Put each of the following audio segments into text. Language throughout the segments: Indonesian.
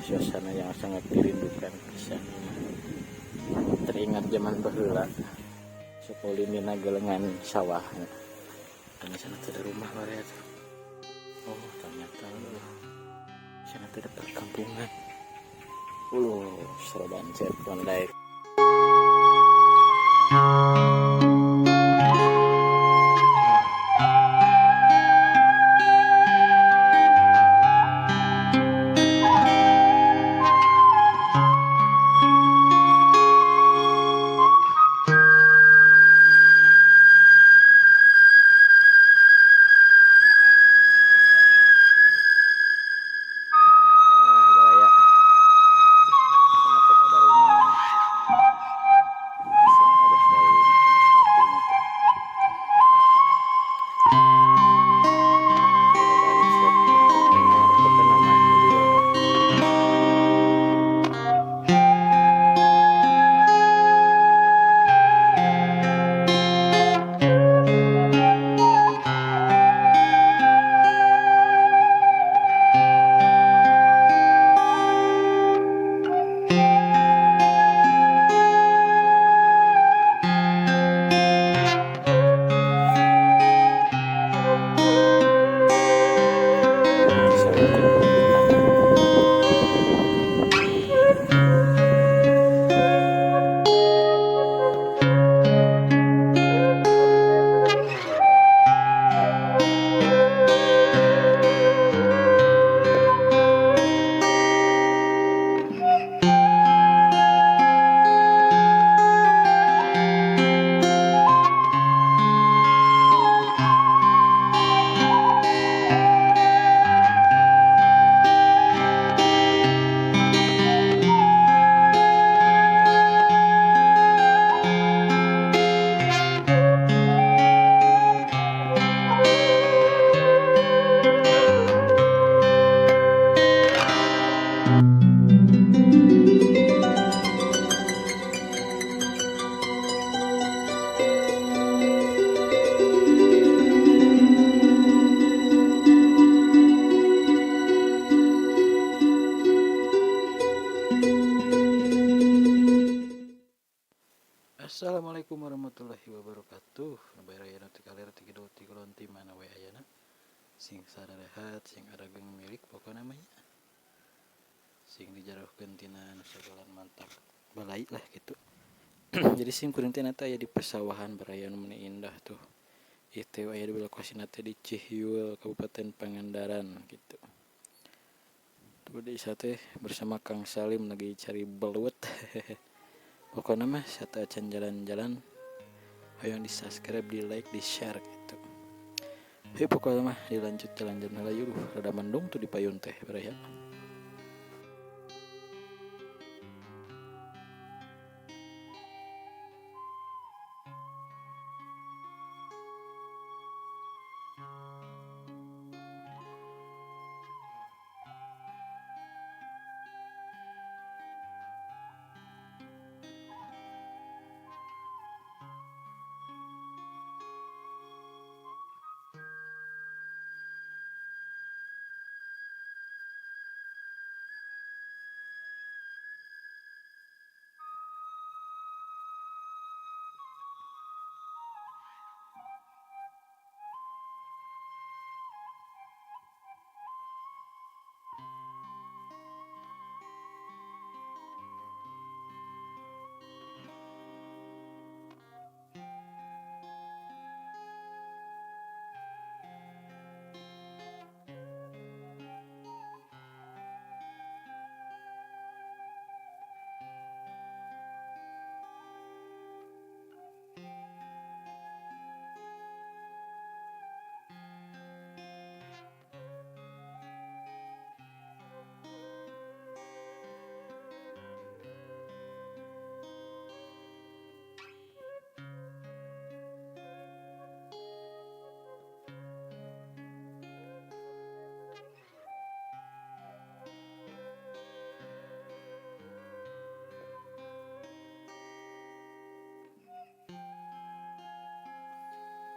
suasana yang sangat dirindukan pisan. Teringat zaman baheula sekolimi nagelengan sawah. Dan di sana ada rumah baret. Oh ternyata di sana ada perkampungan. Seru banget pandai. Assalamualaikum warahmatullahi wabarakatuh. Nabayaraya nanti kalir tiga lonti mana we ayana. Sing sararehat sing arageng milik pokokna namanya. Sing dijarohkeun tina sagalan mantap balai lah gitu. Jadi sing kuring teh nata aya di pesawahan baraya nu indah tuh. Itu aya di lokasina teh di Cihiul Kabupaten Pangandaran gitu. Tuh di sate bersama Kang Salim lagi cari beluet. Pokoknya mah satu acan jalan-jalan yang di subscribe, di like, di share gitu. Hei pokoknya mah dilanjut jalan-jalan lah yuk. Rada mendung tuh di payun teh beraya.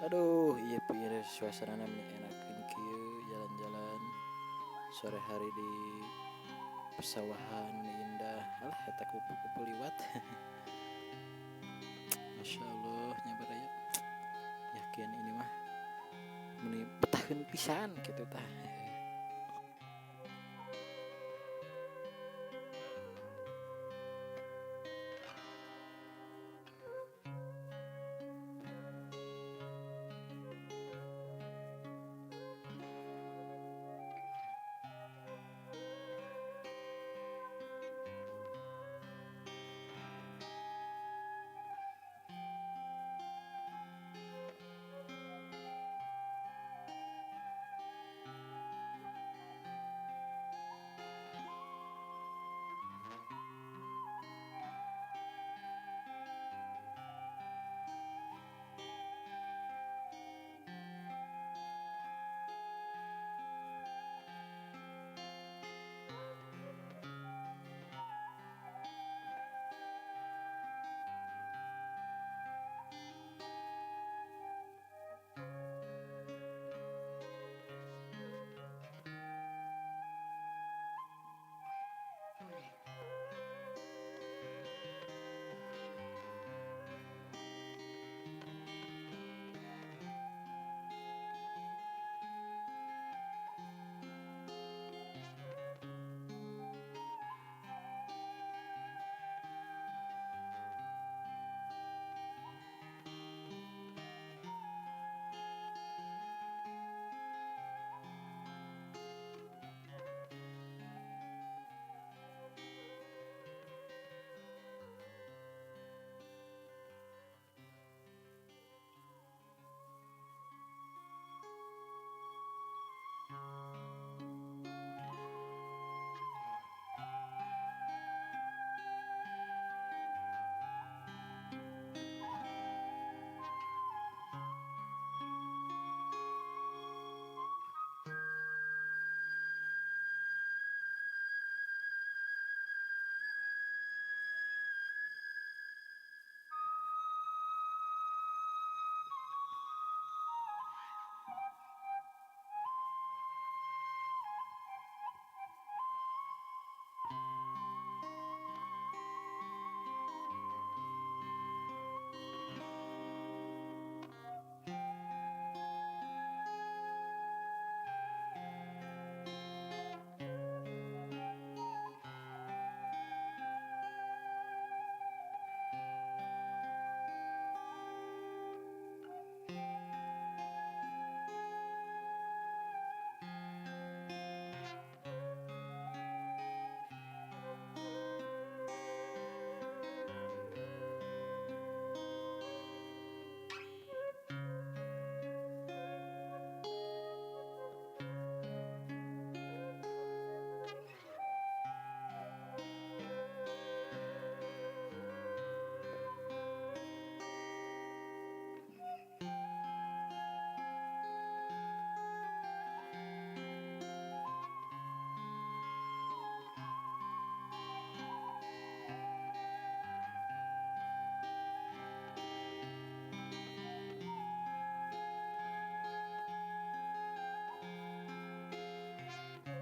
Aduh, iya pieu suasana namanya enak kieu jalan-jalan sore hari di pesawahan nu indah alah eta kupu-kupu liwat. Masya Allah nya baraya yakin ini mah meni betahkeun pisan kitu tah.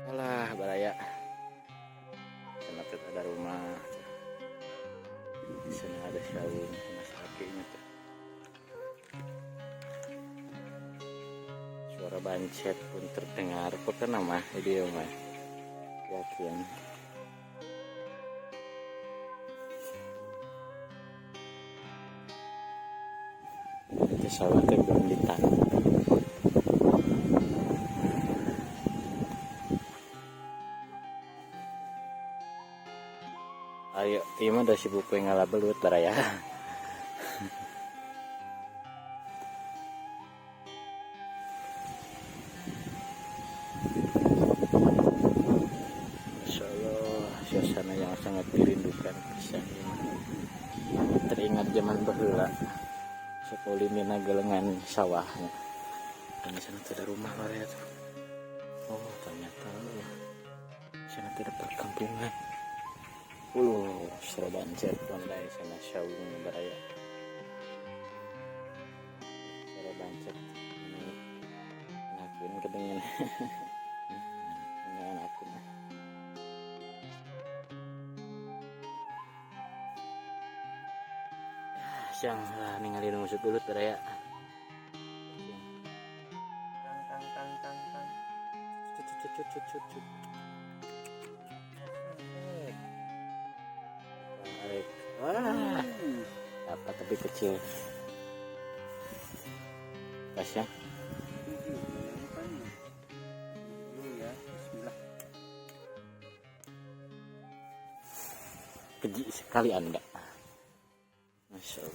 Alah baraya sana tuh ada rumah di sana ada saung sama sakinya tuh suara bancet pun terdengar pokoknya nama dia mah yakin itu sawah teh belum ditanam. Ayo, iya mah udah sibuk pengen ngalabelut baraya. Masya Allah, suasana yang sangat dirindukan pisan ini. Teringat zaman baheula. Sekolimina gelengan sawahnya. Dan di sana ada rumah baraya tuh. Oh, ternyata di sana ada perkampungan. Seru banget pandai sana saung baraya. Seru banget. Ini enakin kedengen. Ini enakin. Pasyang lah ningali nu usut ulut raya. Tang. Cut. Wah, dapat tapi kecil. Pasyang. Ya, bismillah. Keji sekali Anda.